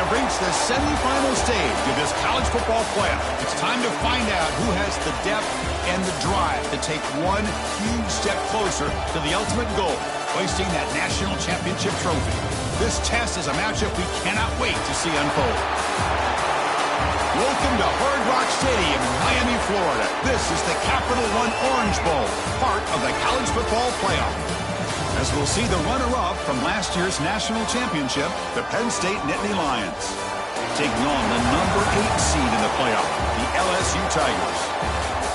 have reached the semifinal stage of this college football playoff. It's time to find out who has the depth and the drive to take one huge step closer to the ultimate goal, hoisting that national championship trophy. This test is a matchup we cannot wait to see unfold. Welcome to Hard Rock Stadium in Miami, Florida. This is the Capital One Orange Bowl, part of the college football playoff. As we'll see the runner-up from last year's national championship, the Penn State Nittany Lions, taking on the number 8 seed in the playoff, the LSU Tigers.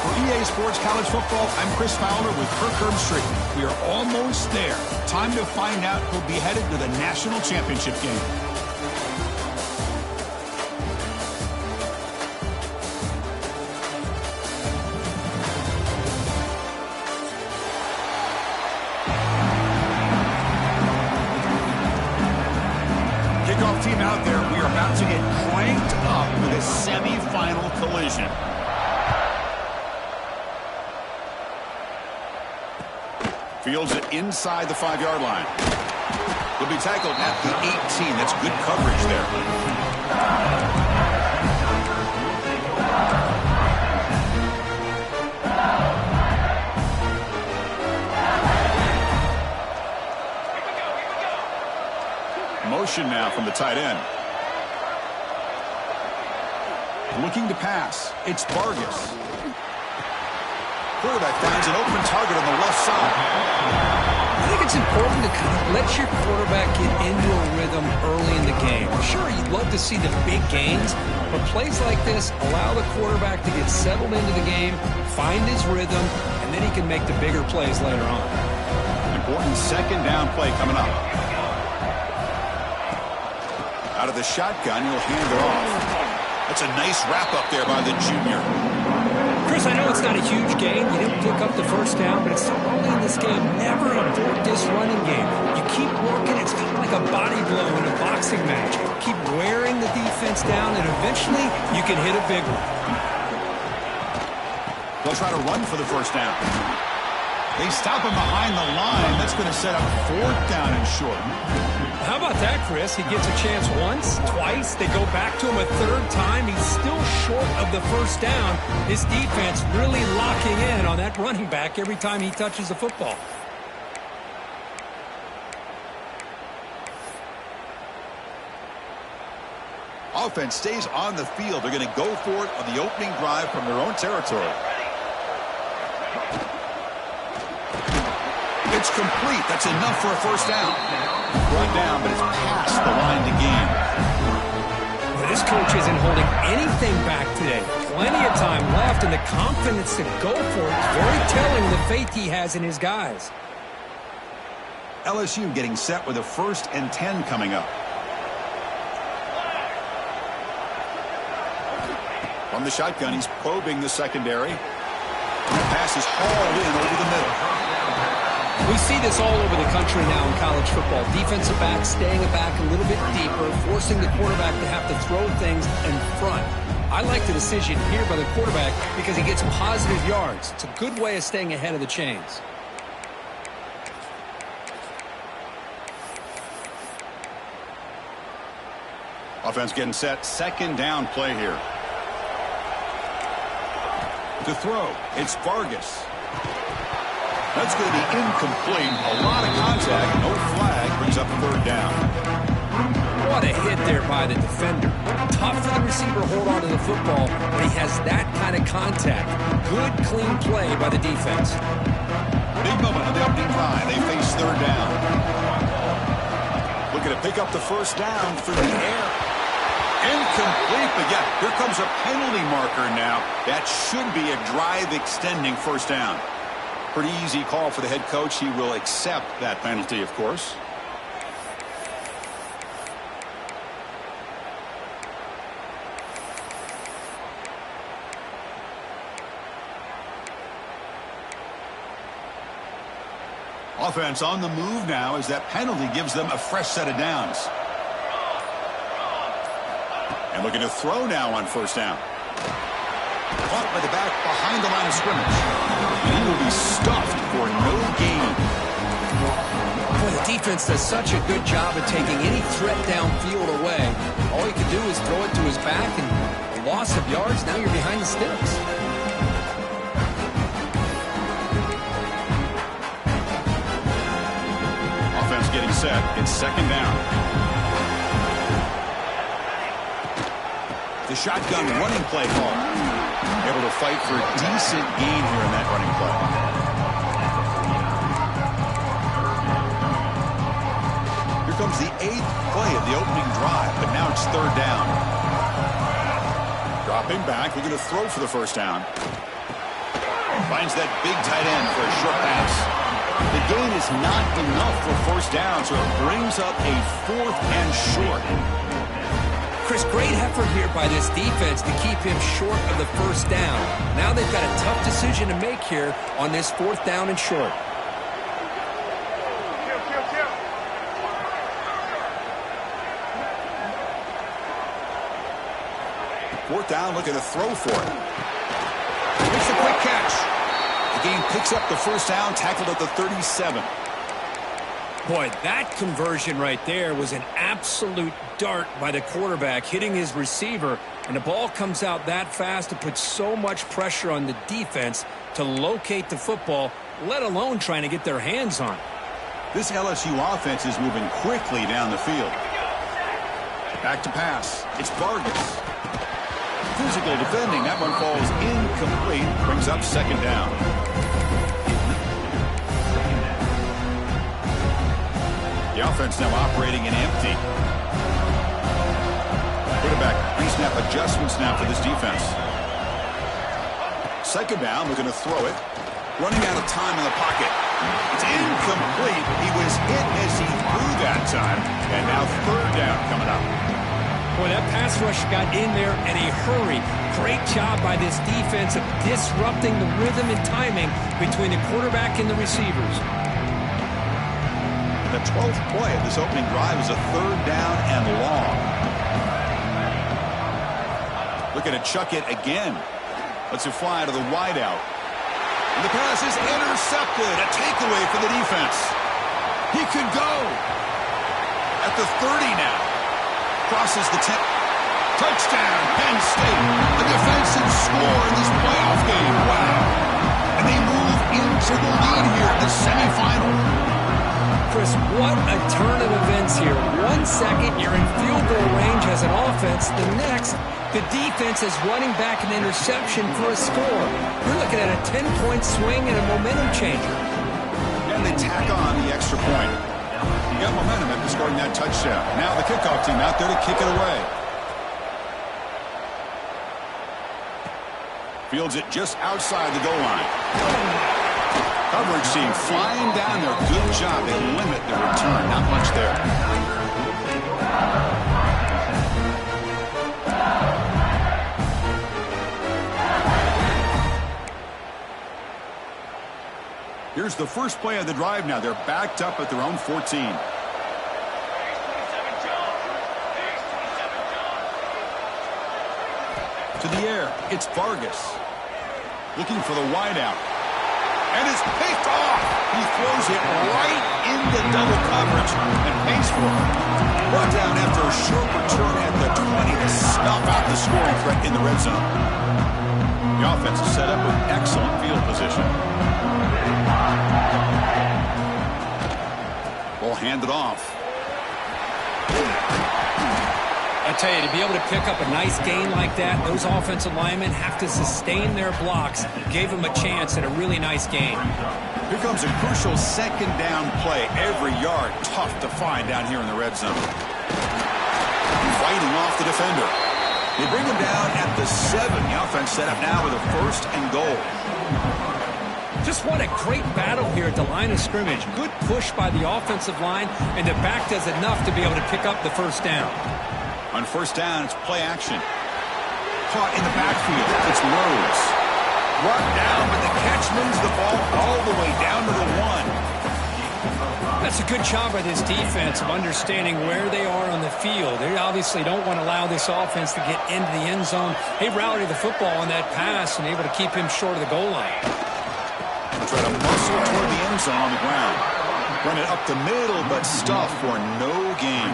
For EA Sports College Football, I'm Chris Fowler with Kirk Herbstreit. We are almost there. Time to find out who'll be headed to the national championship game. Kickoff team out there. We are about to get cranked up with a semi-final collision. Fields it inside the 5-yard line. He'll be tackled at the 18. That's good coverage there. Motion now from the tight end. Looking to pass. It's Vargas. Quarterback finds an open target on the left side. I think it's important to kind of let your quarterback get into a rhythm early in the game. Sure, you'd love to see the big gains, but plays like this allow the quarterback to get settled into the game, find his rhythm, and then he can make the bigger plays later on. Important second down play coming up. Out of the shotgun, he'll hand it off. That's a nice wrap-up there by the junior. Chris, I know it's not a huge game. You didn't pick up the first down, but it's so early in this game. Never abort this running game. You keep working. It's kind of like a body blow in a boxing match. Keep wearing the defense down, and eventually you can hit a big one. They'll try to run for the first down. They stop him behind the line. That's going to set up 4th down and short. How about that, Chris? He gets a chance once, twice. They go back to him a 3rd time. He's still short of the first down. His defense really locking in on that running back every time he touches the football. Offense stays on the field. They're going to go for it on the opening drive from their own territory. It's complete. That's enough for a first down. Brought down, but it's past the line to gain. Well, this coach isn't holding anything back today. Plenty of time left, and the confidence to go for it is very telling the faith he has in his guys. LSU getting set with a 1st and 10 coming up. From the shotgun, he's probing the secondary. And the pass is hauled in over the middle. We see this all over the country now in college football. Defensive backs staying back a little bit deeper, forcing the quarterback to have to throw things in front. I like the decision here by the quarterback because he gets positive yards. It's a good way of staying ahead of the chains. Offense getting set. 2nd down play here. To throw, it's Vargas. That's going to be incomplete. A lot of contact. No flag. Brings up 3rd down. What a hit there by the defender. Tough for the receiver to hold on to the football, but he has that kind of contact. Good, clean play by the defense. Big moment on the opening drive. They face 3rd down. Looking to pick up the first down through the air. Incomplete, but yeah, here comes a penalty marker now. That should be a drive-extending first down. Pretty easy call for the head coach. He will accept that penalty, of course. Offense on the move now as that penalty gives them a fresh set of downs. And looking to throw now on first down. Caught by the back behind the line of scrimmage. And he will be stuffed for no gain. Boy, the defense does such a good job of taking any threat downfield away. All he could do is throw it to his back, and a loss of yards, now you're behind the sticks. Offense getting set. It's second down. The shotgun running play call. Able to fight for a decent gain here in that running play. Here comes the 8th play of the opening drive, but now it's third down. Dropping back, looking to throw for the first down. Finds that big tight end for a short pass. The gain is not enough for first down, so it brings up a 4th and short. Chris, great effort here by this defense to keep him short of the first down. Now they've got a tough decision to make here on this 4th down and short. Fourth down, looking to throw for it. Makes a quick catch. The game picks up the first down, tackled at the 37. Boy, that conversion right there was an absolute dart by the quarterback, hitting his receiver, and the ball comes out that fast to put so much pressure on the defense to locate the football, let alone trying to get their hands on it. This LSU offense is moving quickly down the field. Back to pass. It's Vargas. Physical defending. That one falls incomplete. Brings up second down. The offense now operating in empty. Quarterback pre-snap adjustments now for this defense. Second down, looking to throw it. Running out of time in the pocket. It's incomplete. He was hit as he threw that time. And now third down coming up. Boy, that pass rush got in there in a hurry. Great job by this defense of disrupting the rhythm and timing between the quarterback and the receivers. The 12th play of this opening drive is a third down and long. Looking to chuck it again. Lets it fly to the wideout. And the pass is intercepted. A takeaway for the defense. He could go. At the 30 now. Crosses the 10. Touchdown, Penn State. A defensive score in this playoff game. Wow. And they move into the lead here in the semifinal. Chris, what a turn of events here. 1 second, you're in field goal range as an offense. The next, the defense is running back an interception for a score. You're looking at a 10-point swing and a momentum changer. And they tack on the extra point. You got momentum after scoring that touchdown. Now the kickoff team out there to kick it away. Fields it just outside the goal line. Coverage team flying down there. Good job. They limit the return. Not much there. Here's the first play of the drive now. They're backed up at their own 14. To the air. It's Vargas. Looking for the wideout. And it's picked off. He throws it right into double coverage and pays for it. Brought down after a short return at the 20 to snuff out the scoring threat in the red zone. The offense is set up with excellent field position. Ball handed off. I tell you, to be able to pick up a nice gain like that, those offensive linemen have to sustain their blocks. Gave them a chance at a really nice gain. Here comes a crucial second down play. Every yard tough to find down here in the red zone. Fighting off the defender. They bring him down at the 7. The offense set up now with a first and goal. Just what a great battle here at the line of scrimmage. Good push by the offensive line, and the back does enough to be able to pick up the first down. On first down, it's play action. Caught in the backfield. It's Rhodes. Brought down, but the catch moves the ball all the way down to the 1. That's a good job by this defense of understanding where they are on the field. They obviously don't want to allow this offense to get into the end zone. They rallied the football on that pass and able to keep him short of the goal line. Try to muscle toward the end zone on the ground. Run it up the middle, but stuff for no gain.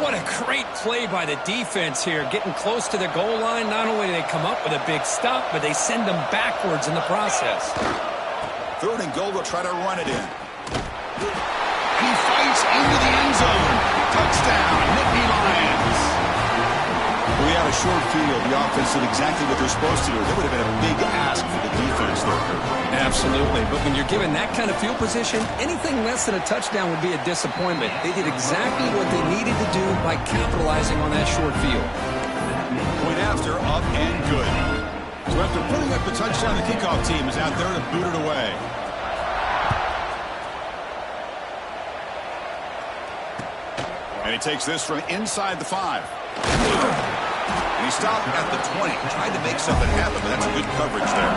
What a great play by the defense here. Getting close to the goal line, not only do they come up with a big stop, but they send them backwards in the process. 3rd and goal, they'll try to run it in. He fights into the end zone. Touchdown, Nittany Lions. We had a short field. The offense did exactly what they're supposed to do. That would have been a big ask for the defense there. Absolutely. But when you're given that kind of field position, anything less than a touchdown would be a disappointment. They did exactly what they needed to do by capitalizing on that short field. Point after, up and good. So after putting up the touchdown, the kickoff team is out there to boot it away. And he takes this from inside the 5. And he stopped at the 20. Tried to make something happen, but that's a good coverage there.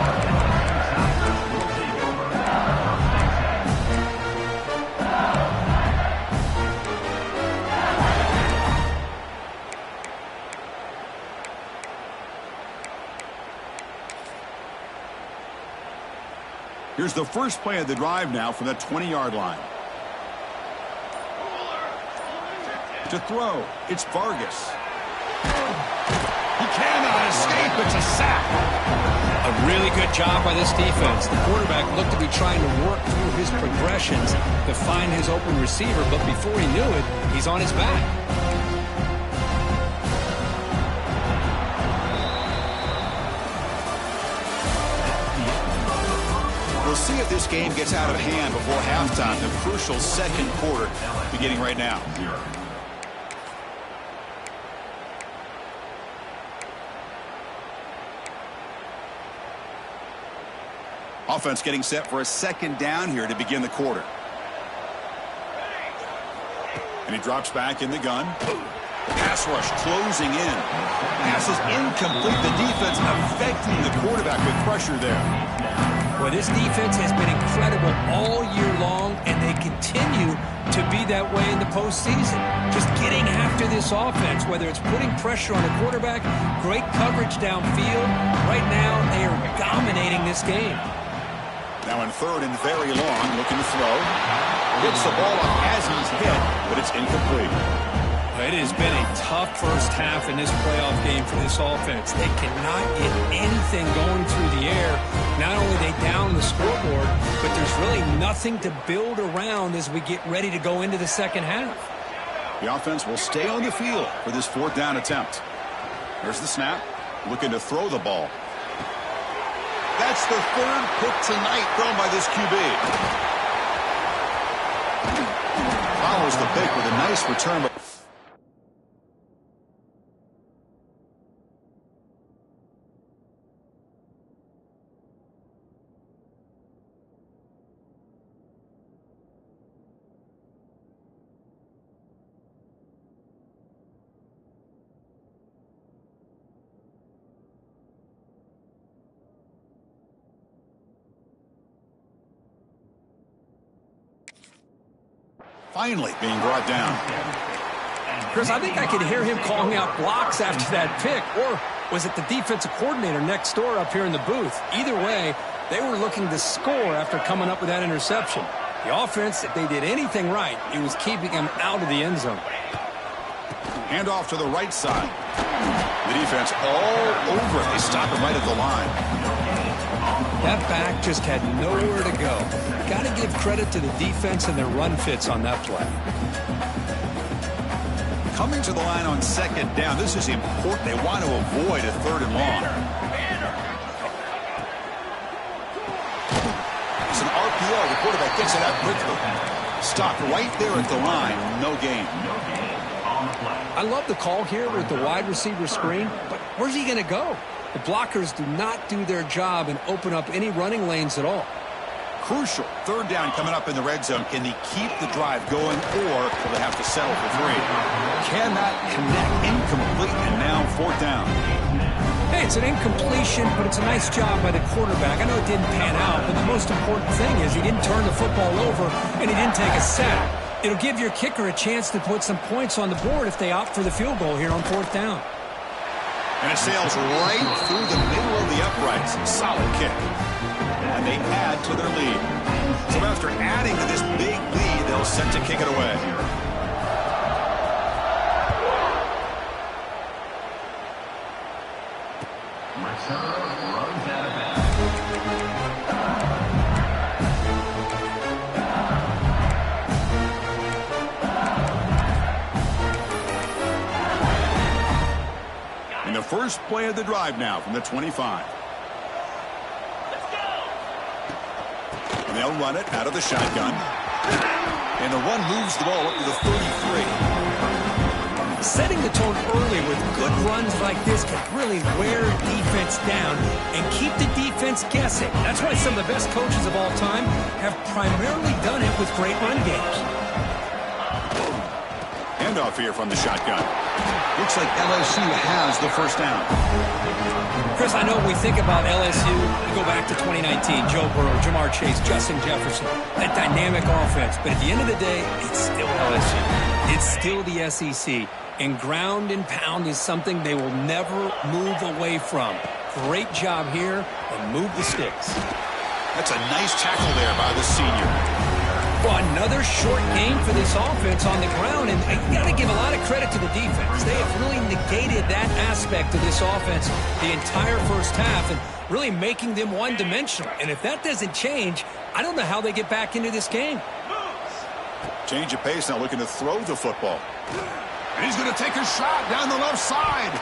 Here's the first play of the drive now from the 20-yard line. To throw, it's Vargas. He cannot escape. It's a sack. A really good job by this defense. The quarterback looked to be trying to work through his progressions to find his open receiver, but before he knew it, he's on his back. We'll see if this game gets out of hand before halftime. The crucial second quarter beginning right now. Offense getting set for a second down here to begin the quarter. And he drops back in the gun. The pass rush closing in. Pass is incomplete. The defense affecting the quarterback with pressure there. Well, this defense has been incredible all year long, and they continue to be that way in the postseason. Just getting after this offense, whether it's putting pressure on the quarterback, great coverage downfield. Right now, they are dominating this game. Now in 3rd and very long, looking to throw. Hits the ball up as he's hit, but it's incomplete. It has been a tough first half in this playoff game for this offense. They cannot get anything going through the air. Not only are they down the scoreboard, but there's really nothing to build around as we get ready to go into the second half. The offense will stay on the field for this 4th down attempt. There's the snap, looking to throw the ball. That's the 3rd pick tonight thrown by this QB. Follows the pick with a nice return. Finally being brought down. Chris, I think I could hear him calling out blocks after that pick. Or was it the defensive coordinator next door up here in the booth? Either way, they were looking to score after coming up with that interception. The offense, if they did anything right, it was keeping them out of the end zone. Hand off to the right side. The defense all over it. They stop it right at the line. That back just had nowhere to go. Got to give credit to the defense and their run fits on that play. Coming to the line on 2nd down. This is important. They want to avoid a 3rd and long. It's an RPO. The quarterback gets it out quickly. Stopped right there at the line. No gain. I love the call here with the wide receiver screen, but where's he going to go? The blockers do not do their job and open up any running lanes at all. Crucial 3rd down coming up in the red zone. Can they keep the drive going, or will they have to settle for 3? Cannot connect. Incomplete, and now 4th down. Hey, it's an incompletion, but it's a nice job by the quarterback. I know it didn't pan out, but the most important thing is he didn't turn the football over and he didn't take a sack. It'll give your kicker a chance to put some points on the board if they opt for the field goal here on 4th down. And it sails right through the middle of the uprights. Solid kick. And they add to their lead. So after adding to this big lead, they'll set to kick it away. runs out of bounds. In the first play of the drive now from the 25. And they'll run it out of the shotgun. And the run moves the ball up to the 33. Setting the tone early with good runs like this can really wear defense down and keep the defense guessing. That's why some of the best coaches of all time have primarily done it with great run games. Handoff here from the shotgun. Looks like LSU has the first down. Chris, I know when we think about LSU, we go back to 2019, Joe Burrow, Jamar Chase, Justin Jefferson, that dynamic offense. But at the end of the day, it's still LSU. It's still the SEC. And ground and pound is something they will never move away from. Great job here, and move the sticks. That's a nice tackle there by the senior. Well, another short game for this offense on the ground, and you got to give a lot of credit to the defense. They have really negated that aspect of this offense the entire first half and really making them one-dimensional. And if that doesn't change, I don't know how they get back into this game. Change of pace now, looking to throw the football. And he's going to take a shot down the left side.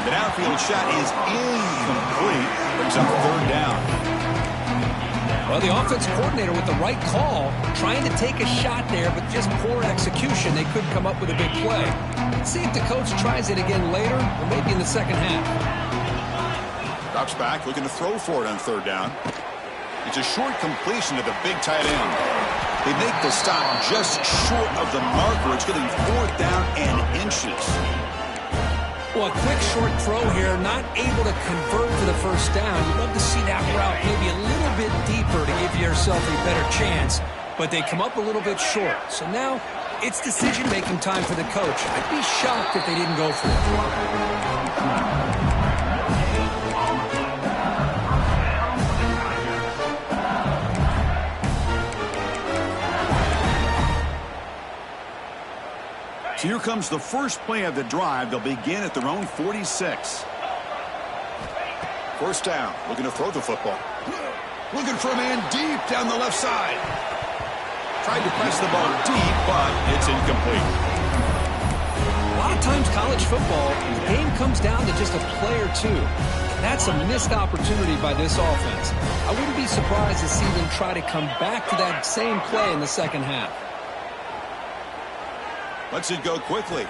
The downfield shot is incomplete. Brings up third down. Well, the offense coordinator with the right call, trying to take a shot there, but just poor execution. They couldn't come up with a big play. Let's see if the coach tries it again later, or maybe in the second half. Drops back, looking to throw for it on third down. It's a short completion to the big tight end. They make the stop just short of the marker. It's getting fourth down and inches. Well, a quick short throw here, not able to convert for the first down. You'd love to see that route maybe a little bit deeper to give yourself a better chance, but they come up a little bit short. So now it's decision-making time for the coach. I'd be shocked if they didn't go for it. So here comes the first play of the drive. They'll begin at their own 46. First down, looking to throw the football. Looking for a man deep down the left side. Tried to press the ball deep, but it's incomplete. A lot of times college football, the game comes down to just a play or two. That's a missed opportunity by this offense. I wouldn't be surprised to see them try to come back to that same play in the second half. Lets it go quickly.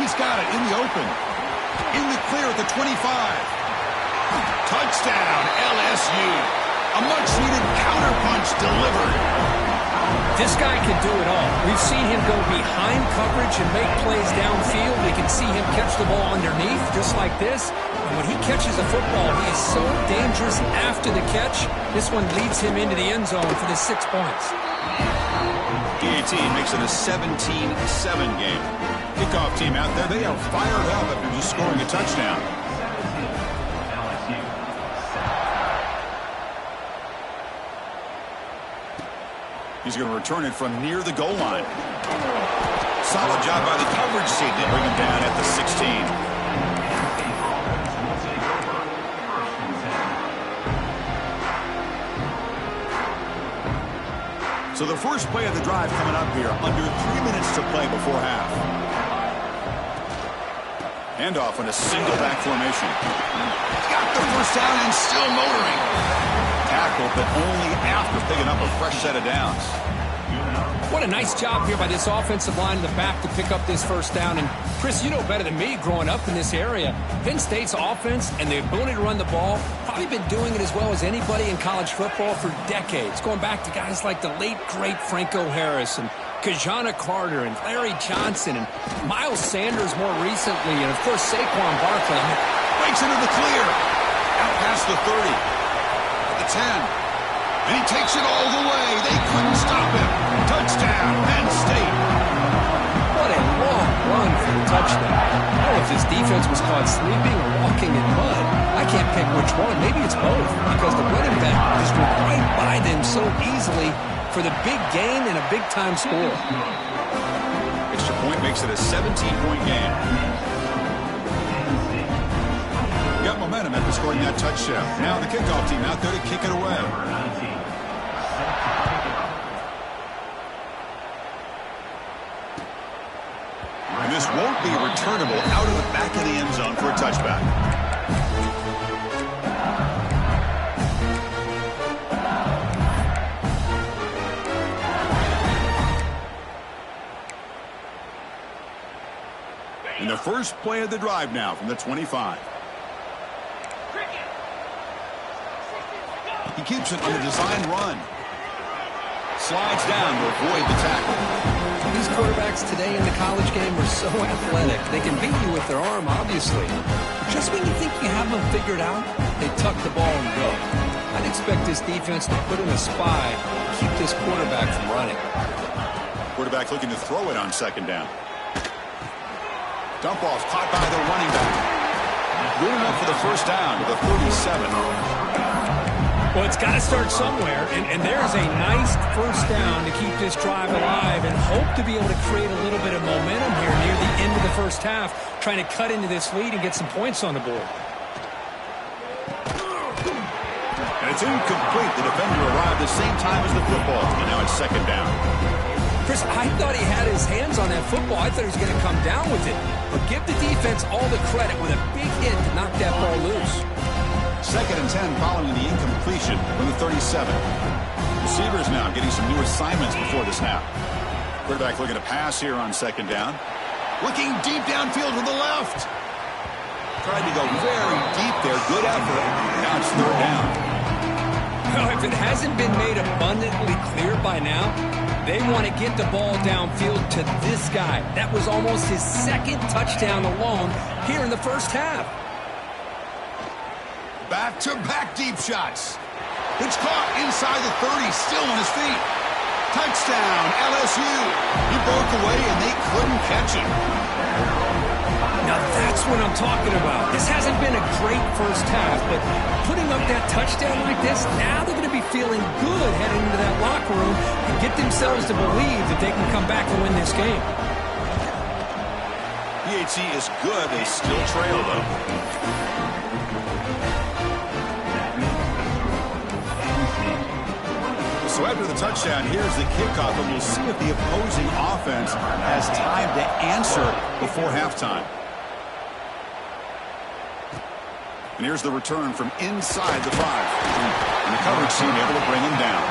He's got it in the open. In the clear at the 25. Touchdown, LSU. A much-needed counterpunch delivered. This guy can do it all. We've seen him go behind coverage and make plays downfield. We can see him catch the ball underneath, just like this. And when he catches a football, he is so dangerous after the catch. This one leads him into the end zone for the 6 points. DAT makes it a 17-7 game. Kickoff team out there, they are fired up after just scoring a touchdown. He's going to return it from near the goal line. Solid job by the coverage team to bring him down at the 16. So the first play of the drive coming up here, under 3 minutes to play before half. Handoff in a single back formation. Got the first down and still motoring. Tackle, but only after picking up a fresh set of downs. What a nice job here by this offensive line in the back to pick up this first down. And Chris, you know better than me growing up in this area, Penn State's offense and the ability to run the ball, probably been doing it as well as anybody in college football for decades, going back to guys like the late, great Franco Harris and Kajana Carter and Larry Johnson and Miles Sanders more recently, and, of course, Saquon Barkley. Breaks into the clear. Out past the 30. The 10. And he takes it all the way. They couldn't stop him. Touchdown, Penn State. What a long run for the touchdown. I don't know if this defense was caught sleeping or walking in mud. I can't pick which one. Maybe it's both, because the running back just went right by them so easily for the big gain and a big-time score. Extra point makes it a 17-point game. Got momentum scoring that touchdown. Now the kickoff team out there to kick it away. And this won't be returnable out of the back of the end zone for a touchback. And the first play of the drive now from the 25. He keeps it on the design run. Slides down to avoid the tackle. These quarterbacks today in the college game are so athletic. They can beat you with their arm, obviously. Just when you think you have them figured out, they tuck the ball and go. I'd expect this defense to put in a spy and keep this quarterback from running. Quarterback looking to throw it on second down. Dump off caught by the running back. Good enough for the first down to the 37. Well, it's got to start somewhere, and there's a nice first down to keep this drive alive and hope to be able to create a little bit of momentum here near the end of the first half, trying to cut into this lead and get some points on the board. And it's incomplete. The defender arrived the same time as the football, and now it's second down. Chris, I thought he had his hands on that football. I thought he was going to come down with it. But give the defense all the credit with a big hit to knock that ball loose. Second and 10 following the incompletion from the 37. Receivers now getting some new assignments before the snap. Quarterback looking to pass here on second down. Looking deep downfield to the left. Tried to go very deep there. Good effort. Now it's third down. Well, if it hasn't been made abundantly clear by now, they want to get the ball downfield to this guy. That was almost his second touchdown alone here in the first half. Back-to-back deep shots. It's caught inside the 30, still on his feet. Touchdown, LSU. He broke away, and they couldn't catch him. Now that's what I'm talking about. This hasn't been a great first half, but putting up that touchdown like this, now they're going to be feeling good heading into that locker room and get themselves to believe that they can come back and win this game. PHC is good. They still trail, though. So after the touchdown, here's the kickoff, and we'll see if the opposing offense has time to answer before halftime. And here's the return from inside the 5. And the coverage team able to bring him down.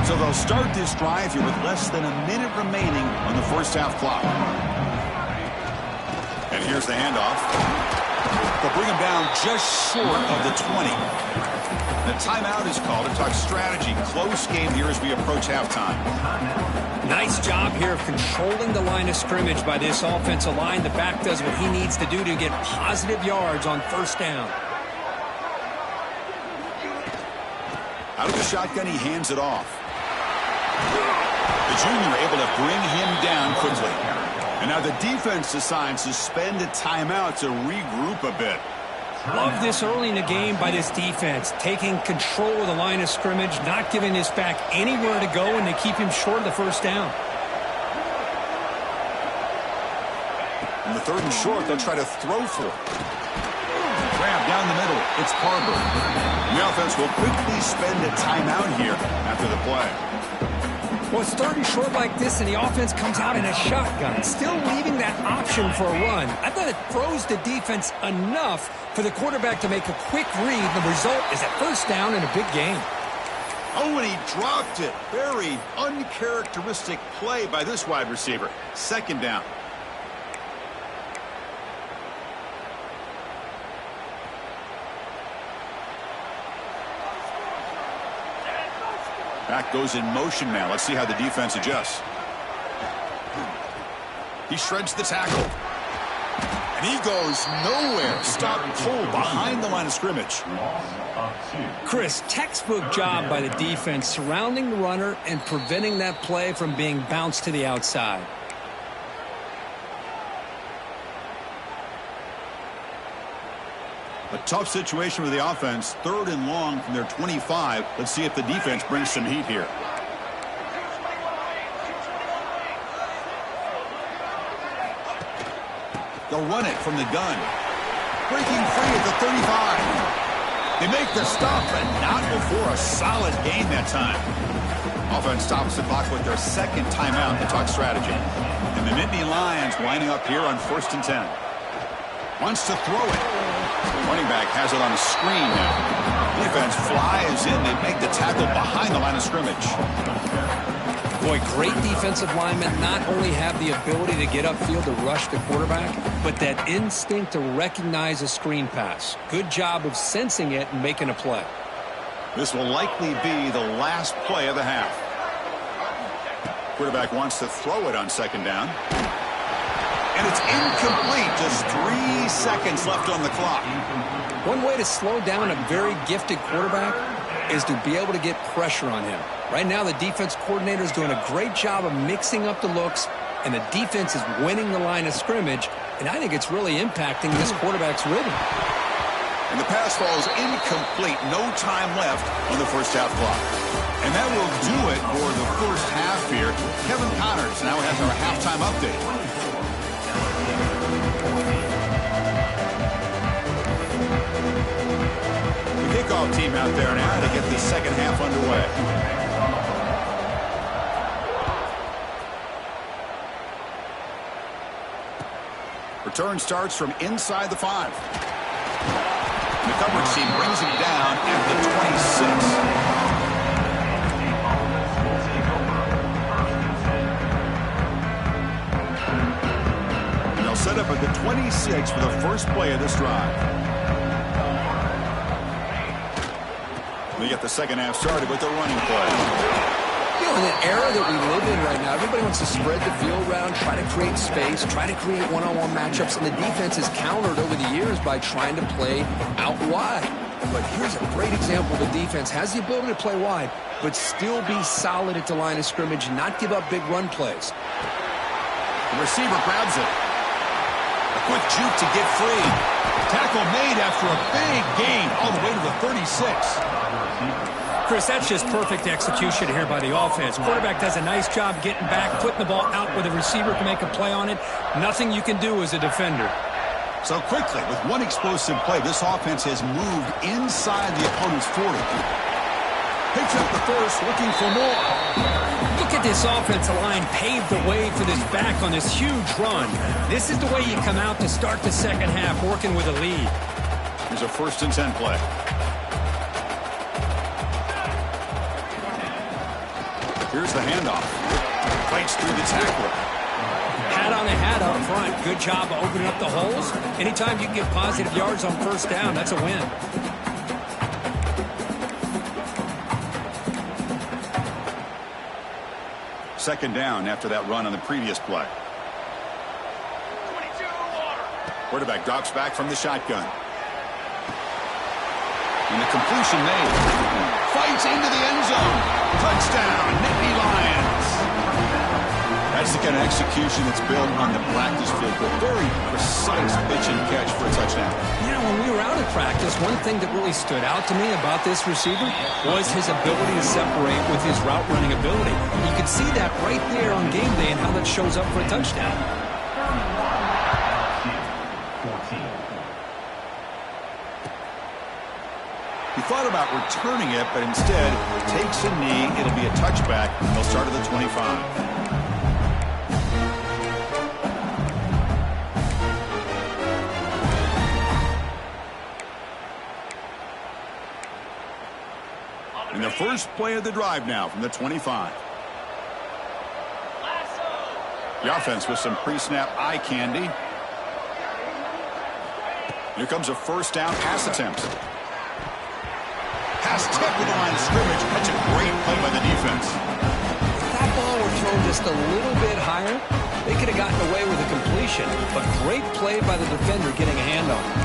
So they'll start this drive here with less than a minute remaining on the first half clock. And here's the handoff. They'll bring him down just short of the 20. The timeout is called to talk strategy. Close game here as we approach halftime. Nice job here of controlling the line of scrimmage by this offensive line. The back does what he needs to do to get positive yards on first down. Out of the shotgun, he hands it off. The junior able to bring him down quickly. And now the defense decides to spend a timeout to regroup a bit. Love this early in the game by this defense, taking control of the line of scrimmage, not giving this back anywhere to go, and they keep him short of the first down. In the third and short, they'll try to throw for it. Grab down the middle. It's Barber. The offense will quickly spend a timeout here after the play. Well, it's third and short like this, and the offense comes out in a shotgun, still leaving that option for a run. I thought it froze the defense enough for the quarterback to make a quick read. The result is a first down and a big gain. Oh, and he dropped it. Very uncharacteristic play by this wide receiver. Second down. Back goes in motion now. Let's see how the defense adjusts. He shreds the tackle. And he goes nowhere. Stop pull behind the line of scrimmage. Chris, textbook job by the defense surrounding the runner and preventing that play from being bounced to the outside. A tough situation for the offense. 3rd and long from their 25. Let's see if the defense brings some heat here. They'll run it from the gun. Breaking free at the 35. They make the stop, but not before a solid gain that time. Offense stops the clock with their 2nd timeout to talk strategy. And the Nittany Lions lining up here on 1st and 10. Wants to throw it. Running back has it on a screen now. Defense flies in. They make the tackle behind the line of scrimmage. Boy, great defensive linemen not only have the ability to get upfield to rush the quarterback, but that instinct to recognize a screen pass. Good job of sensing it and making a play. This will likely be the last play of the half. Quarterback wants to throw it on 2nd down. And it's incomplete. Just 3 seconds left on the clock. One way to slow down a very gifted quarterback is to be able to get pressure on him. Right now, the defense coordinator is doing a great job of mixing up the looks, and the defense is winning the line of scrimmage, and I think it's really impacting this quarterback's rhythm. And the pass falls incomplete. No time left on the first half clock. And that will do it for the first half here. Kevin Connors now has our halftime update. The kickoff team out there now to get the second half underway. Return starts from inside the 5. The coverage team brings him down at the 26. And they'll set up at the 26 for the first play of this drive. They get the second half started with the running play. You know, in the era that we live in right now, everybody wants to spread the field around, try to create space, try to create one-on-one matchups, and the defense is countered over the years by trying to play out wide. But here's a great example. The defense has the ability to play wide, but still be solid at the line of scrimmage, not give up big run plays. The receiver grabs it. A quick juke to get free. Tackle made after a big gain all the way to the 36. Chris, that's just perfect execution here by the offense. Quarterback does a nice job getting back, putting the ball out where the receiver can make a play on it. Nothing you can do as a defender. So quickly, with one explosive play, this offense has moved inside the opponent's 40. Picks up the first, looking for more. Look at this offensive line paved the way for this back on this huge run. This is the way you come out to start the second half, working with a lead. Here's a 1st and 10 play. Here's the handoff. Fights through the tackler. Hat on the hat up front. Good job of opening up the holes. Anytime you can get positive yards on 1st down, that's a win. Second down after that run on the previous play. Quarterback drops back from the shotgun. And the completion made. Fights into the end zone. Touchdown, Nittany Lions. That's the kind of execution that's built on the practice field. A very precise pitch and catch for a touchdown. You know, when we were out of practice, one thing that really stood out to me about this receiver was his ability to separate with his route running ability. You could see that right there on game day and how that shows up for a touchdown. He thought about returning it, but instead takes a knee. It'll be a touchback. They'll start at the 25. And the first play of the drive now from the 25. The offense with some pre-snap eye candy. Here comes a 1st down pass attempt. Pass tipped to the line of scrimmage. That's a great play by the defense. If that ball were thrown just a little bit higher, they could have gotten away with a completion. But great play by the defender getting a hand on it.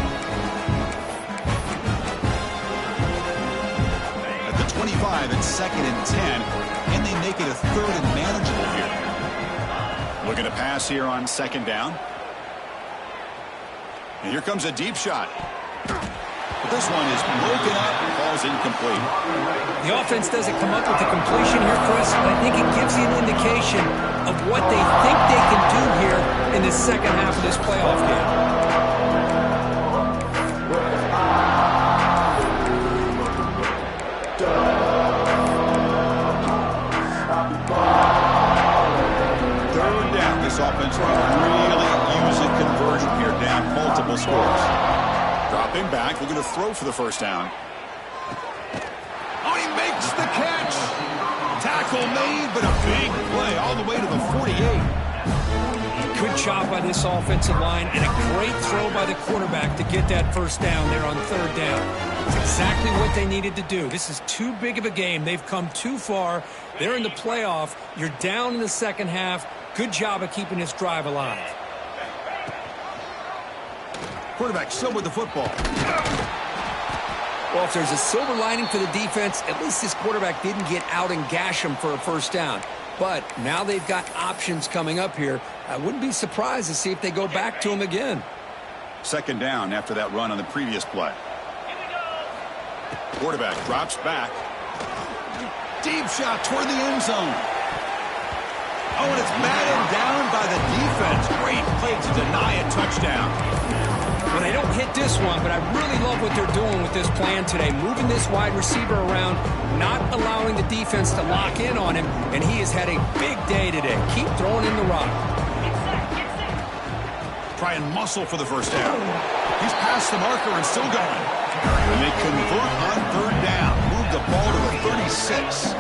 At the 25, it's 2nd and 10, and they make it a 3rd and manageable here. Looking to pass here on 2nd down. And here comes a deep shot. This one is broken up and falls incomplete. The offense doesn't come up with the completion here, Chris. I think it gives you an indication of what they think they can do here in the second half of this playoff game. This offense can really use a conversion here, down multiple scores. Dropping back, looking to throw for the first down. Oh, he makes the catch. Tackle made, but a big play all the way to the 48. Good job by this offensive line and a great throw by the quarterback to get that first down there on third down. It's exactly what they needed to do. This is too big of a game. They've come too far. They're in the playoff. You're down in the second half. Good job of keeping this drive alive. Quarterback still with the football. Well, if there's a silver lining for the defense, at least this quarterback didn't get out and gash him for a first down. But now they've got options coming up here. I wouldn't be surprised to see if they go back to him again. Second down after that run on the previous play. Quarterback drops back. Deep shot toward the end zone. Oh, and it's batted down by the defense. Great play to deny a touchdown. Well, they don't hit this one, but I really love what they're doing with this plan today. Moving this wide receiver around, not allowing the defense to lock in on him, and he has had a big day today. Keep throwing in the rock. Try and muscle for the first down. He's past the marker and still going. And they convert on third down. Move the ball to the 36.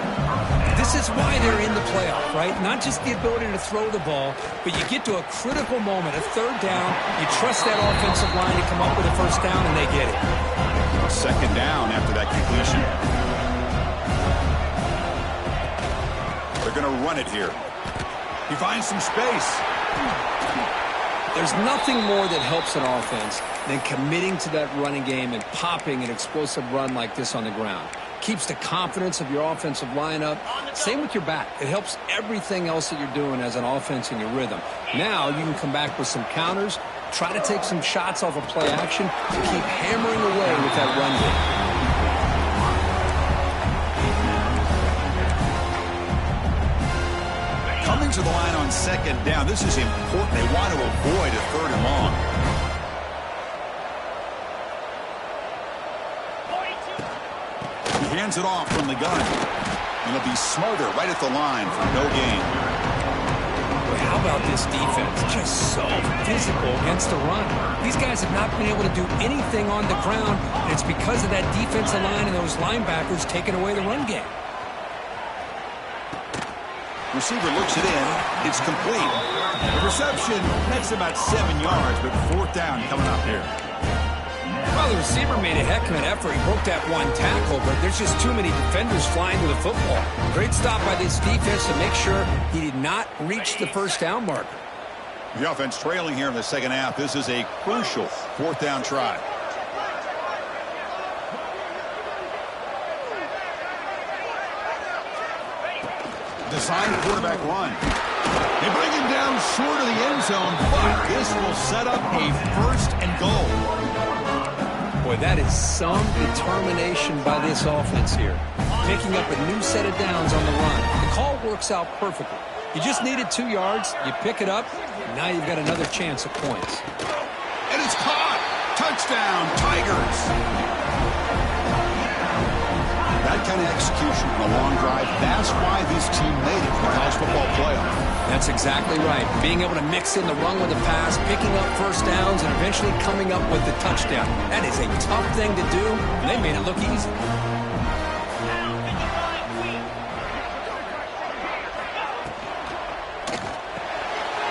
This is why they're in the playoff, right? Not just the ability to throw the ball, but you get to a critical moment, a third down, you trust that offensive line to come up with a first down, and they get it. Second down after that completion. They're going to run it here. He finds some space. There's nothing more that helps an offense than committing to that running game and popping an explosive run like this on the ground. Keeps the confidence of your offensive lineup. Same with your back. It helps everything else that you're doing as an offense in your rhythm. Now you can come back with some counters, try to take some shots off of play action, and keep hammering away with that run game. Coming to the line on second down. This is important. They want to avoid a third and long. He hands it off from the gun. And he'll be smarter right at the line for no gain. Boy, how about this defense? Just so physical against the run. These guys have not been able to do anything on the ground, and it's because of that defensive line and those linebackers taking away the run game. Receiver looks it in. It's complete. The reception, that's about 7 yards, but fourth down coming up here. Well, the receiver made a heck of an effort. He broke that one tackle, but there's just too many defenders flying to the football. Great stop by this defense to make sure he did not reach the first down marker. The offense trailing here in the second half. This is a crucial fourth down try. Designed quarterback run. They bring him down short of the end zone, but this will set up a first and goal. Boy, that is some determination by this offense here. Picking up a new set of downs on the run. The call works out perfectly. You just needed 2 yards. You pick it up. And now you've got another chance at points. And it's caught. Touchdown, Tigers. That kind of execution on a long drive, that's why this team made it to the college football playoff. That's exactly right. Being able to mix in the run with the pass, picking up first downs, and eventually coming up with the touchdown. That is a tough thing to do, and they made it look easy.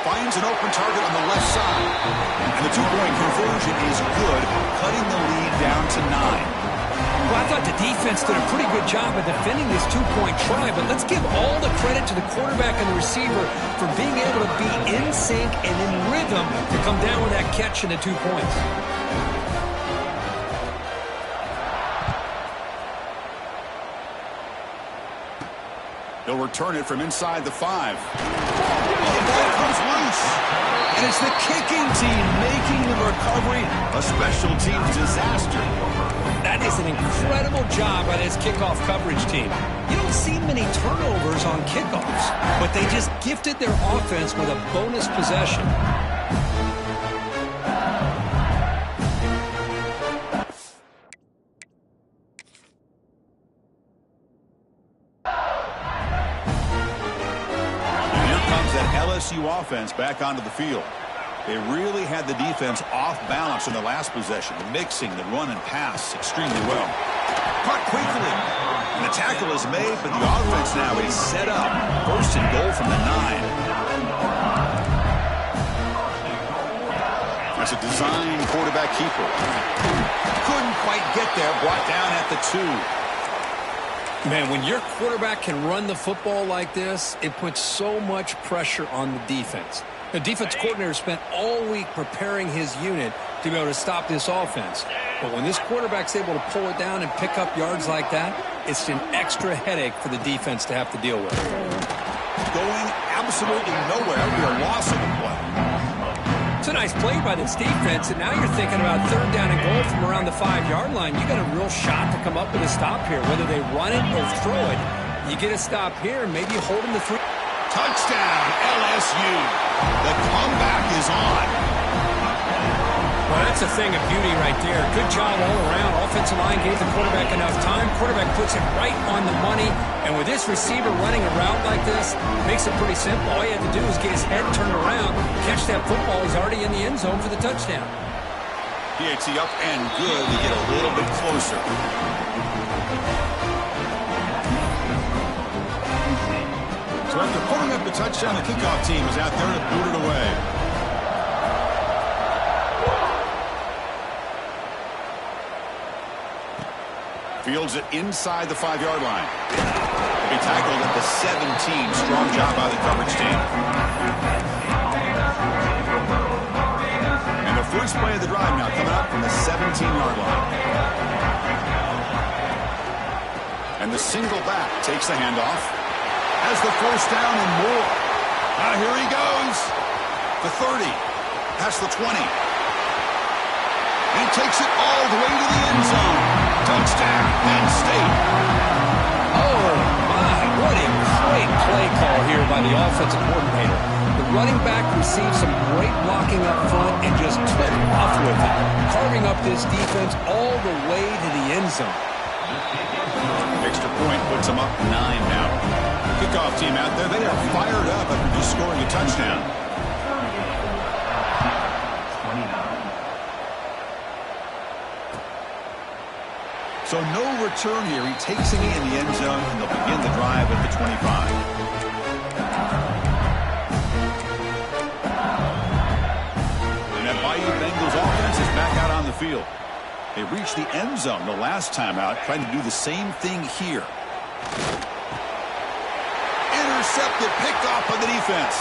Finds an open target on the left side. And the two-point conversion is good, cutting the lead down to 9. Well, I thought the defense did a pretty good job of defending this two-point try, but let's give all the credit to the quarterback and the receiver for being able to be in sync and in rhythm to come down with that catch and the 2 points. He'll return it from inside the 5. Oh, the ball comes loose. And it's the kicking team making the recovery. A special teams disaster. That is an incredible job by this kickoff coverage team. You don't see many turnovers on kickoffs, but they just gifted their offense with a bonus possession. And here comes that LSU offense back onto the field. They really had the defense off balance in the last possession, mixing the run and pass extremely well. Caught quickly. And the tackle is made, but the offense now is set up. First and goal from the 9. That's a design quarterback keeper. Couldn't quite get there. Brought down at the 2. Man, when your quarterback can run the football like this, it puts so much pressure on the defense. The defense coordinator spent all week preparing his unit to be able to stop this offense. But when this quarterback's able to pull it down and pick up yards like that, it's an extra headache for the defense to have to deal with. Going absolutely nowhere. We are lost in the play. It's a nice play by this defense, and now you're thinking about third down and goal from around the 5-yard line. You got a real shot to come up with a stop here, whether they run it or throw it. You get a stop here, and maybe you hold them to 3. Touchdown, LSU. The comeback is on. Well, that's a thing of beauty right there. Good job all around. Offensive line gave the quarterback enough time. Quarterback puts it right on the money. And with this receiver running a route like this, makes it pretty simple. All he had to do is get his head turned around, catch that football. He's already in the end zone for the touchdown. PAT up and good to get a little bit closer. So after putting up the touchdown, the kickoff team is out there to boot it away. Fields it inside the 5-yard line. He'll be tackled at the 17. Strong job by the coverage team. And the first play of the drive now coming up from the 17-yard line. And the single back takes the handoff. Has the first down and more. Now here he goes. The 30. Past the 20. And he takes it all the way to the end zone. Touchdown, Penn State. Oh, my. What a great play call here by the offensive coordinator. The running back received some great blocking up front and just took off with it, carving up this defense all the way to the end zone. Extra point puts them up 9 now. Kickoff team out there, they are fired up after just scoring a touchdown. So no return here. He takes it in the end zone, and they'll begin the drive at the 25. And that Bayou Bengals offense is back out on the field. They reached the end zone the last time out, trying to do the same thing here. Intercepted, picked off by the defense.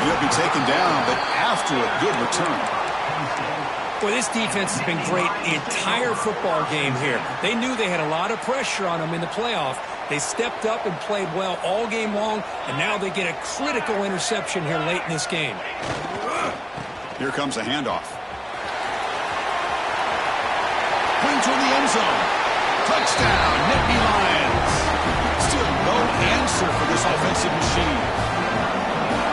He'll be taken down, but after a good return. Well, this defense has been great the entire football game here. They knew they had a lot of pressure on them in the playoff. They stepped up and played well all game long, and now they get a critical interception here late in this game. Here comes a handoff. Going toward the end zone. Touchdown, Nittany Lions. Still no answer for this offensive machine.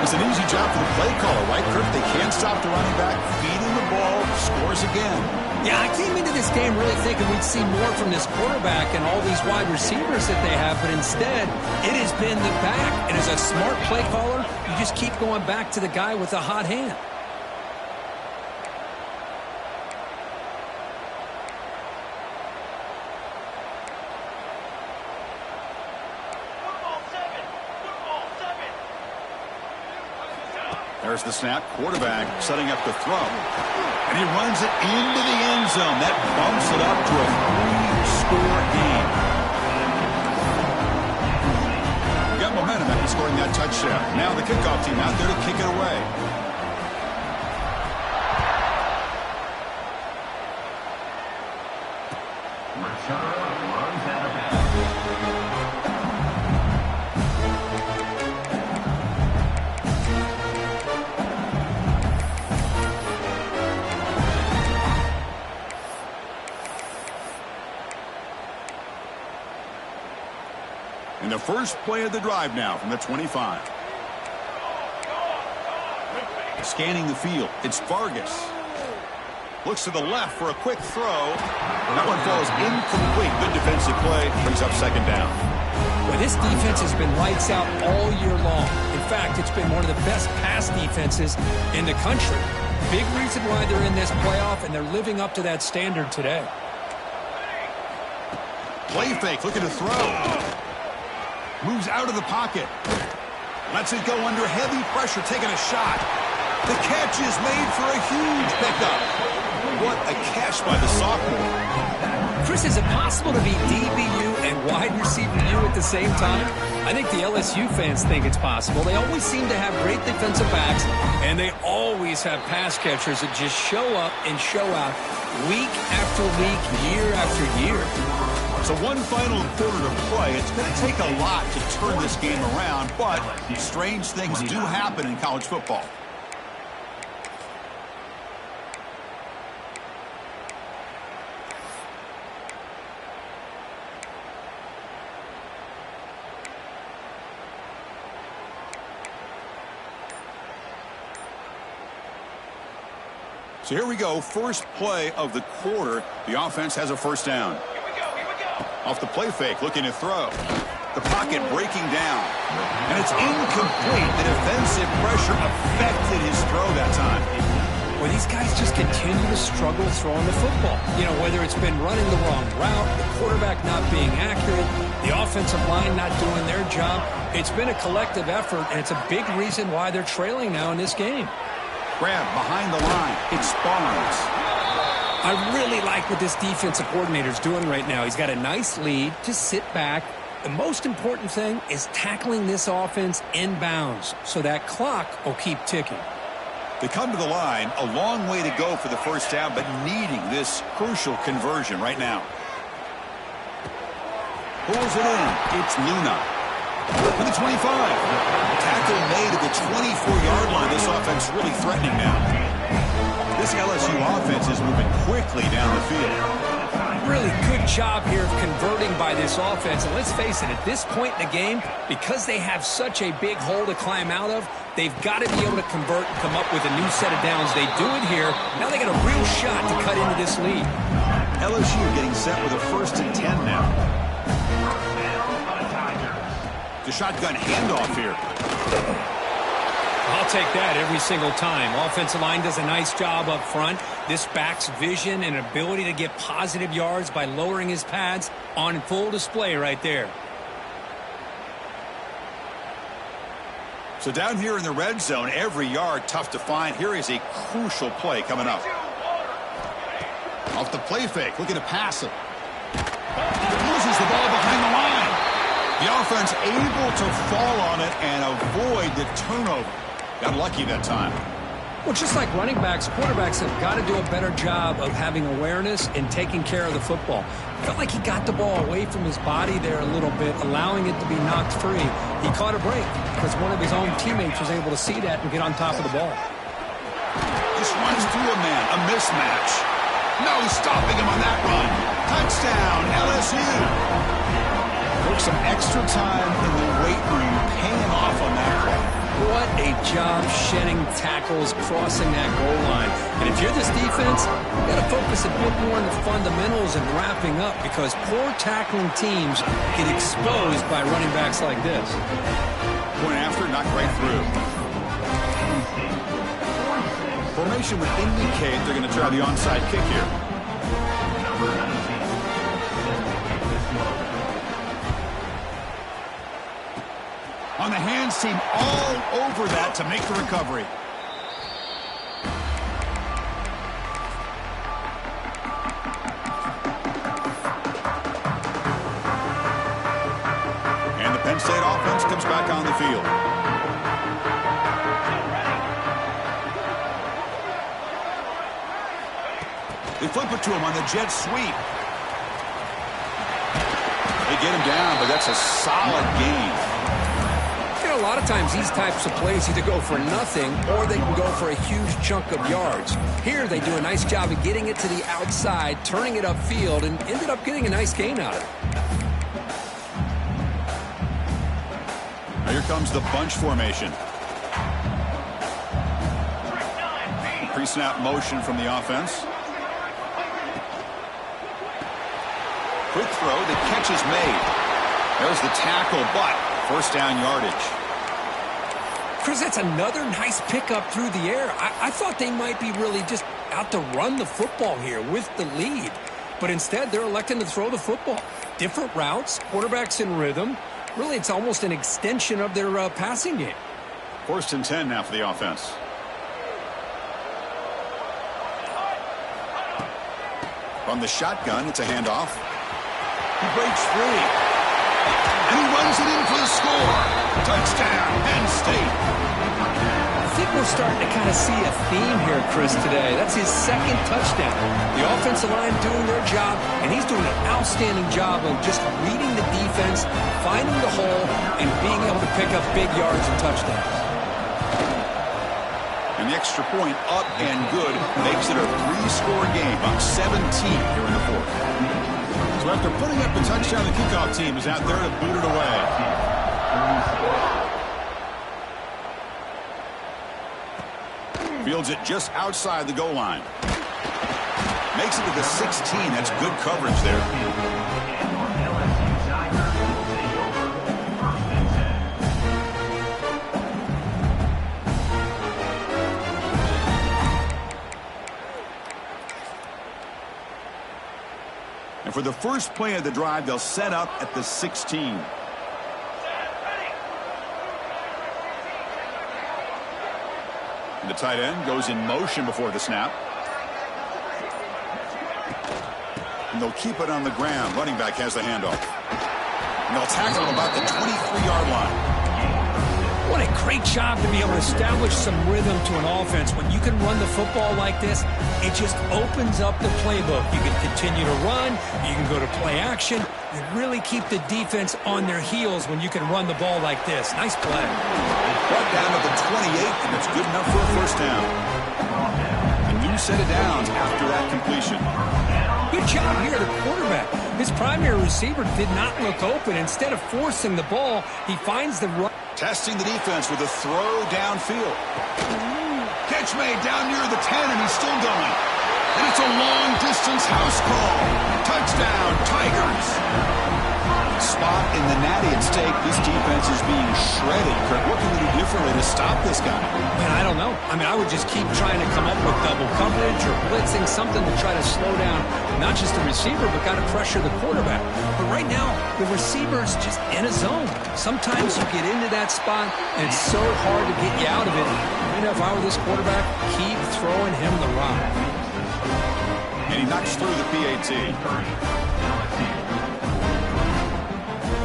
It's an easy job for the play caller, right, Kirk? They can't stop the running back, feeding the ball, scores again. Yeah, I came into this game really thinking we'd see more from this quarterback and all these wide receivers that they have, but instead, it has been the back. And as a smart play caller, you just keep going back to the guy with the hot hand. There's the snap. Quarterback setting up the throw. And he runs it into the end zone. That bumps it up to a 3-score game. We got momentum after scoring that touchdown. Now the kickoff team out there to kick it away. And the first play of the drive now from the 25. Scanning the field, it's Vargas. Looks to the left for a quick throw. That one falls incomplete. Good defensive play. Brings up second down. Well, this defense has been lights out all year long. In fact, it's been one of the best pass defenses in the country. Big reason why they're in this playoff, and they're living up to that standard today. Play fake, looking to throw. Moves out of the pocket. Lets it go under heavy pressure, taking a shot. The catch is made for a huge pickup. What a catch by the sophomore. Chris, is it possible to be DBU and wide receiver U at the same time? I think the LSU fans think it's possible. They always seem to have great defensive backs, and they always have pass catchers that just show up and show out week after week, year after year. So one final quarter to play. It's going to take a lot to turn this game around, but strange things do happen in college football. So here we go, first play of the quarter. The offense has a first down. Off the play fake, looking to throw. The pocket breaking down. And it's incomplete. The defensive pressure affected his throw that time. Well, these guys just continue to struggle throwing the football. You know, whether it's been running the wrong route, the quarterback not being accurate, the offensive line not doing their job. It's been a collective effort, and it's a big reason why they're trailing now in this game. Grab behind the line. It's Barnes. I really like what this defensive coordinator's doing right now. He's got a nice lead. Just sit back. The most important thing is tackling this offense inbounds so that clock will keep ticking. They come to the line. A long way to go for the first down, but needing this crucial conversion right now. Pulls it in. It's Luna. For the 25. Tackle made at the 24-yard line. This offense really threatening now. This LSU offense is moving quickly down the field. Really good job here of converting by this offense. And let's face it, at this point in the game, because they have such a big hole to climb out of, they've got to be able to convert and come up with a new set of downs. They do it here. Now they got a real shot to cut into this lead. LSU getting set with a 1st and 10 now. The shotgun handoff here. I'll take that every single time. Offensive line does a nice job up front. This back's vision and ability to get positive yards by lowering his pads on full display right there. So down here in the red zone, every yard tough to find. Here is a crucial play coming up. Off the play fake, looking to pass it. Loses the ball behind the line. The offense able to fall on it and avoid the turnover. Got lucky that time. Well, just like running backs, quarterbacks have got to do a better job of having awareness and taking care of the football. Felt like he got the ball away from his body there a little bit, allowing it to be knocked free. He caught a break because one of his own teammates was able to see that and get on top of the ball. Just runs through a man, a mismatch. No stopping him on that run. Touchdown, LSU. Took some extra time in the weight room, paying off on that play. What a job shedding tackles, crossing that goal line. And if you're this defense, you've got to focus a bit more on the fundamentals and wrapping up because poor tackling teams get exposed by running backs like this. Point after, knocked right through. Formation would indicate they're going to try the onside kick here. On the hands team, all over that to make the recovery. And the Penn State offense comes back on the field. They flip it to him on the jet sweep. They get him down, but that's a solid gain. A lot of times these types of plays either go for nothing or they can go for a huge chunk of yards. Here they do a nice job of getting it to the outside, turning it upfield, and ended up getting a nice gain out of it. Now here comes the bunch formation. Pre-snap motion from the offense. Quick throw, the catch is made. There's the tackle, but first down yardage. Chris, that's another nice pickup through the air. I thought they might be really just out to run the football here with the lead. But instead, they're electing to throw the football. Different routes, quarterbacks in rhythm. Really, it's almost an extension of their passing game. 1st and 10 now for the offense. From the shotgun, it's a handoff. He breaks free. And he runs it in for the score. Touchdown, Penn State. I think we're starting to kind of see a theme here, Chris, today. That's his 2nd touchdown. The offensive line doing their job, and he's doing an outstanding job of just reading the defense, finding the hole, and being able to pick up big yards and touchdowns. And the extra point up and good makes it a 3-score game, up 17 here in the 4th. So after putting up the touchdown, the kickoff team is out there to boot it away. Fields it just outside the goal line. Makes it to the 16. That's good coverage there. And for the first play of the drive, they'll set up at the 16. And the tight end goes in motion before the snap. And they'll keep it on the ground. Running back has the handoff. And they'll tackle him about the 23-yard line. What a great job to be able to establish some rhythm to an offense. When you can run the football like this, it just opens up the playbook. You can continue to run. You can go to play action. You really keep the defense on their heels when you can run the ball like this. Nice play. Brought down to the 28, and it's good enough for a first down. A new set of downs after that completion. Good job here, the quarterback. His primary receiver did not look open. Instead of forcing the ball, he finds the run. Testing the defense with a throw downfield. Catch made down near the 10, and he's still going. And it's a long-distance house call. Touchdown, Tigers. Spot in the Natty at stake. This defense is being shredded. Kurt, what can we do differently to stop this guy? Man, I don't know. I mean, I would just keep trying to come up with double coverage or blitzing, something to try to slow down not just the receiver, but got to pressure the quarterback. But right now, the receiver's just in a zone. Sometimes you get into that spot, and it's so hard to get you out of it. You know, if I were this quarterback, keep throwing him the rock. And he knocks through the PAT.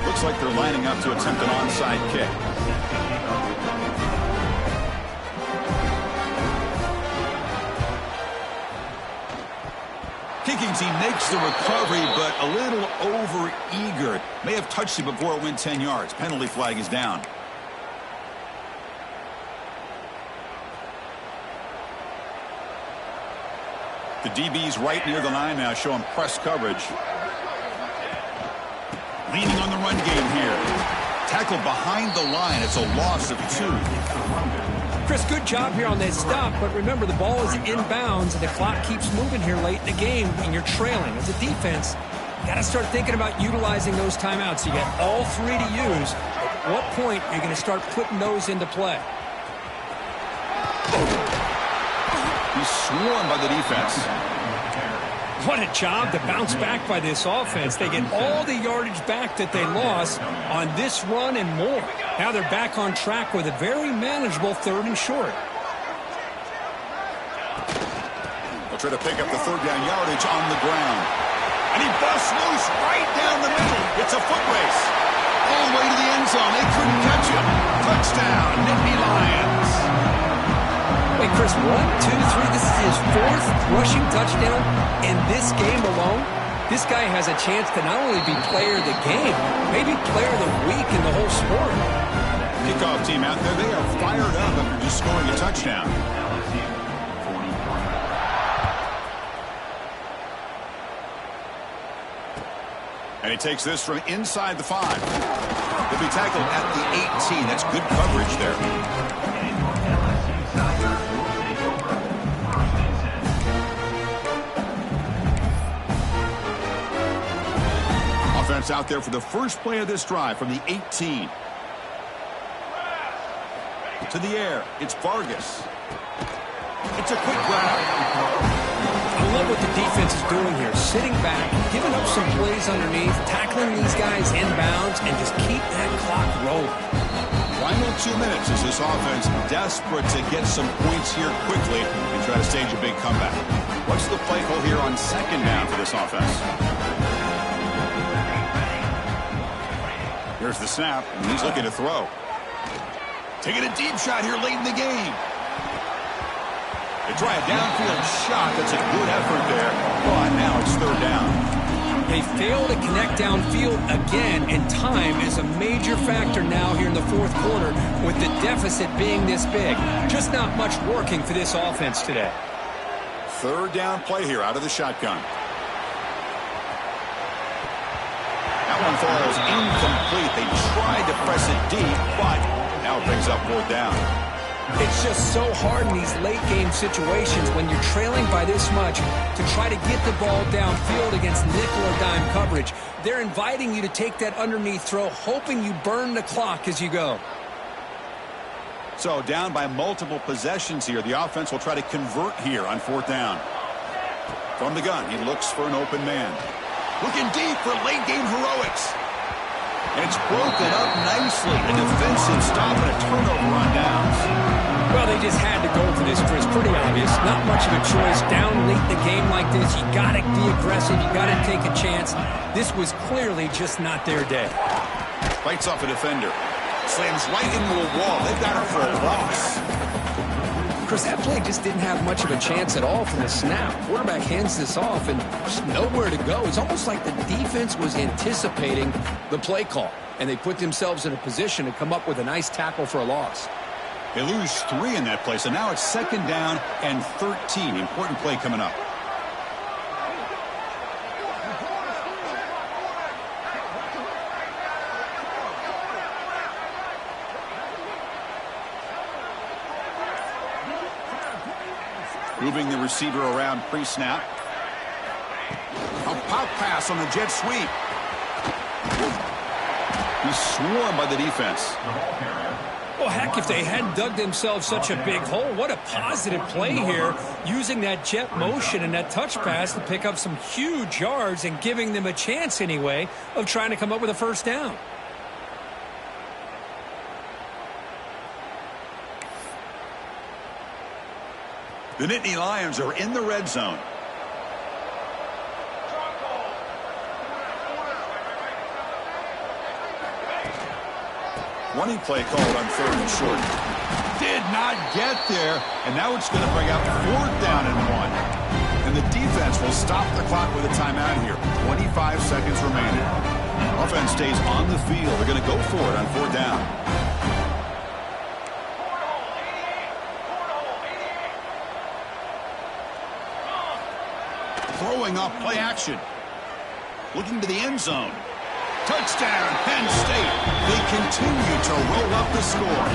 Looks like they're lining up to attempt an onside kick. Kicking team makes the recovery, but a little over-eager. May have touched it before it went 10 yards. Penalty flag is down. The DB's right near the line now, showing press coverage. Leaning on the run game here. Tackled behind the line. It's a loss of 2. Chris, good job here on that stop, but remember the ball is inbounds and the clock keeps moving here late in the game and you're trailing. As a defense, you got to start thinking about utilizing those timeouts. You got all 3 to use. At what point are you going to start putting those into play? He's swarmed by the defense. What a job to bounce back by this offense. They get all the yardage back that they lost on this run and more. Now they're back on track with a very manageable 3rd and short. They'll try to pick up the 3rd down yardage on the ground. And he busts loose right down the middle. It's a foot race. All the way to the end zone. They couldn't catch him. Touchdown, Nittany Lions. Wait, Chris, 1, 2, 3. This is his 4th rushing touchdown in this game alone. This guy has a chance to not only be player of the game, maybe player of the week in the whole sport. Kickoff team out there, they are fired up after just scoring a touchdown. And he takes this from inside the 5. He'll be tackled at the 18. That's good coverage there. Offense out there for the first play of this drive from the 18. To the air. It's Vargas. It's a quick grab. I love what the defense is doing here. Sitting back, giving up some plays underneath, tackling these guys inbounds, and just keep that clock rolling. Final 2 minutes as this offense desperate to get some points here quickly and try to stage a big comeback. What's the play call here on second down for this offense? Here's the snap, and he's looking to throw. Taking a deep shot here late in the game. They try a downfield shot. That's a good effort there. But now it's third down. They fail to connect downfield again, and time is a major factor now here in the fourth quarter with the deficit being this big. Just not much working for this offense today. Third down play here out of the shotgun. That one falls incomplete. They tried to press it deep, but now it brings up fourth down. It's just so hard in these late-game situations when you're trailing by this much to try to get the ball downfield against nickel or dime coverage. They're inviting you to take that underneath throw, hoping you burn the clock as you go. So down by multiple possessions here. The offense will try to convert here on fourth down. From the gun, he looks for an open man. Looking deep for late-game heroics. It's broken up nicely. A defensive stop and a turnover on downs. Well, they just had to go for this, Chris. Pretty obvious. Not much of a choice. Down late in the game like this, you got to be aggressive. You got to take a chance. This was clearly just not their day. Fights off a defender. Slams right into a wall. They've got him for a loss. Chris, that play just didn't have much of a chance at all from the snap. Quarterback hands this off and just nowhere to go. It's almost like the defense was anticipating the play call, and they put themselves in a position to come up with a nice tackle for a loss. They lose 3 in that play, so now it's second down and 13. Important play coming up. Moving the receiver around pre-snap. A pop pass on the jet sweep. He's swarmed by the defense. Well, heck, if they hadn't dug themselves such a big hole, what a positive play here, using that jet motion and that touch pass to pick up some huge yards and giving them a chance anyway of trying to come up with a first down. The Nittany Lions are in the red zone. Running play called on third and short. Did not get there, and now it's going to bring out fourth down and 1. And the defense will stop the clock with a timeout here. 25 seconds remaining. Offense stays on the field. They're going to go for it on fourth down. Throwing off play action. Looking to the end zone. Touchdown, Penn State. They continue to roll up the score.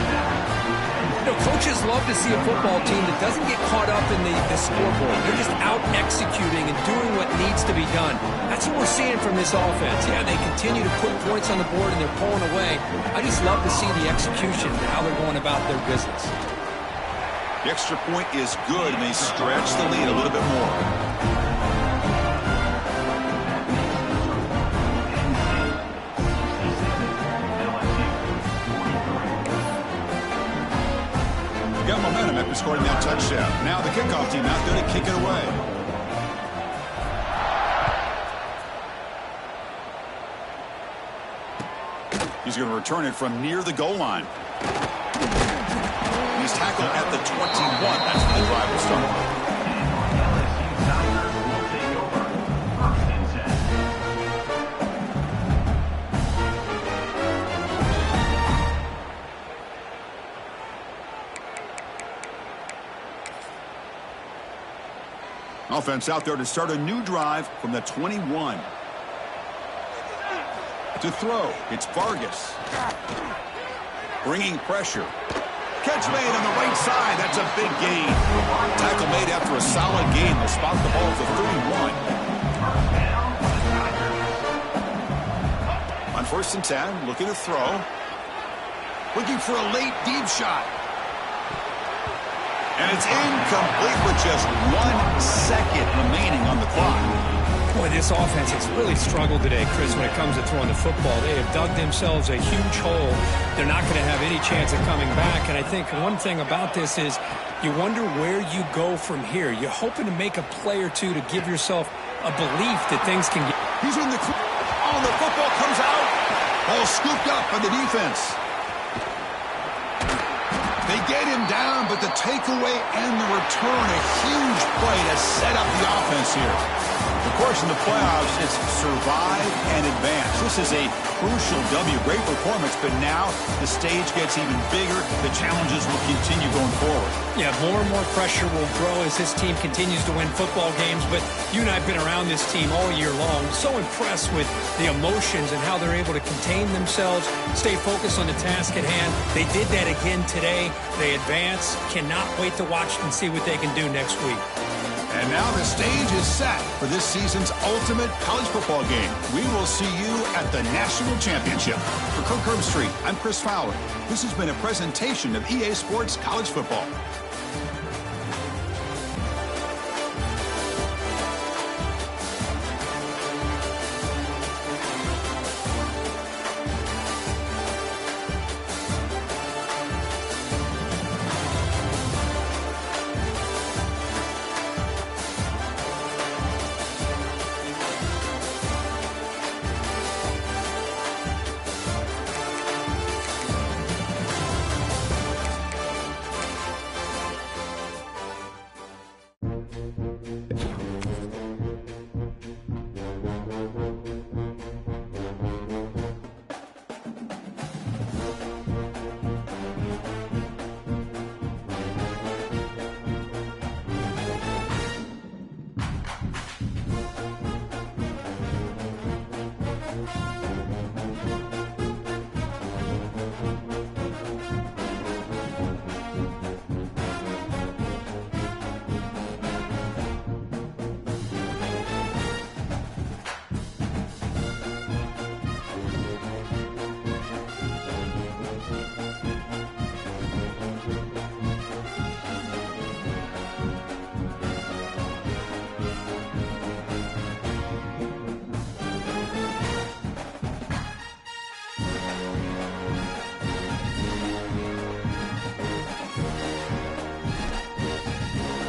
You know, coaches love to see a football team that doesn't get caught up in the scoreboard. They're just out executing and doing what needs to be done. That's what we're seeing from this offense. Yeah, they continue to put points on the board and they're pulling away. I just love to see the execution and how they're going about their business. The extra point is good, and they stretch the lead a little bit more. Got momentum after scoring that touchdown. Now the kickoff team out there to kick it away. He's going to return it from near the goal line. He's tackled at the 21. That's where the drive will start. Offense out there to start a new drive from the 21. To throw, it's Vargas. Bringing pressure. Catch made on the right side. That's a big gain. Tackle made after a solid gain. They'll spot the ball for 31. On 1st and 10, looking to throw. Looking for a late deep shot. And it's incomplete with just 1 second remaining on the clock. Boy, this offense has really struggled today, Chris, when it comes to throwing the football. They have dug themselves a huge hole. They're not going to have any chance of coming back. And I think one thing about this is you wonder where you go from here. You're hoping to make a play or two to give yourself a belief that things can get... He's in the... Oh, the football comes out. Ball scooped up by the defense. They get him down, but the takeaway and the return, a huge play to set up the offense here. Of course, in the playoffs, it's survive and advance. This is a crucial W. Great performance, but now the stage gets even bigger. The challenges will continue going forward. Yeah, more and more pressure will grow as this team continues to win football games. But you and I have been around this team all year long. So impressed with the emotions and how they're able to contain themselves, stay focused on the task at hand. They did that again today. They advance. Cannot wait to watch and see what they can do next week. And now the stage is set for this season's ultimate college football game. We will see you at the National Championship. For Kirk Herbstreit, I'm Chris Fowler. This has been a presentation of EA Sports College Football.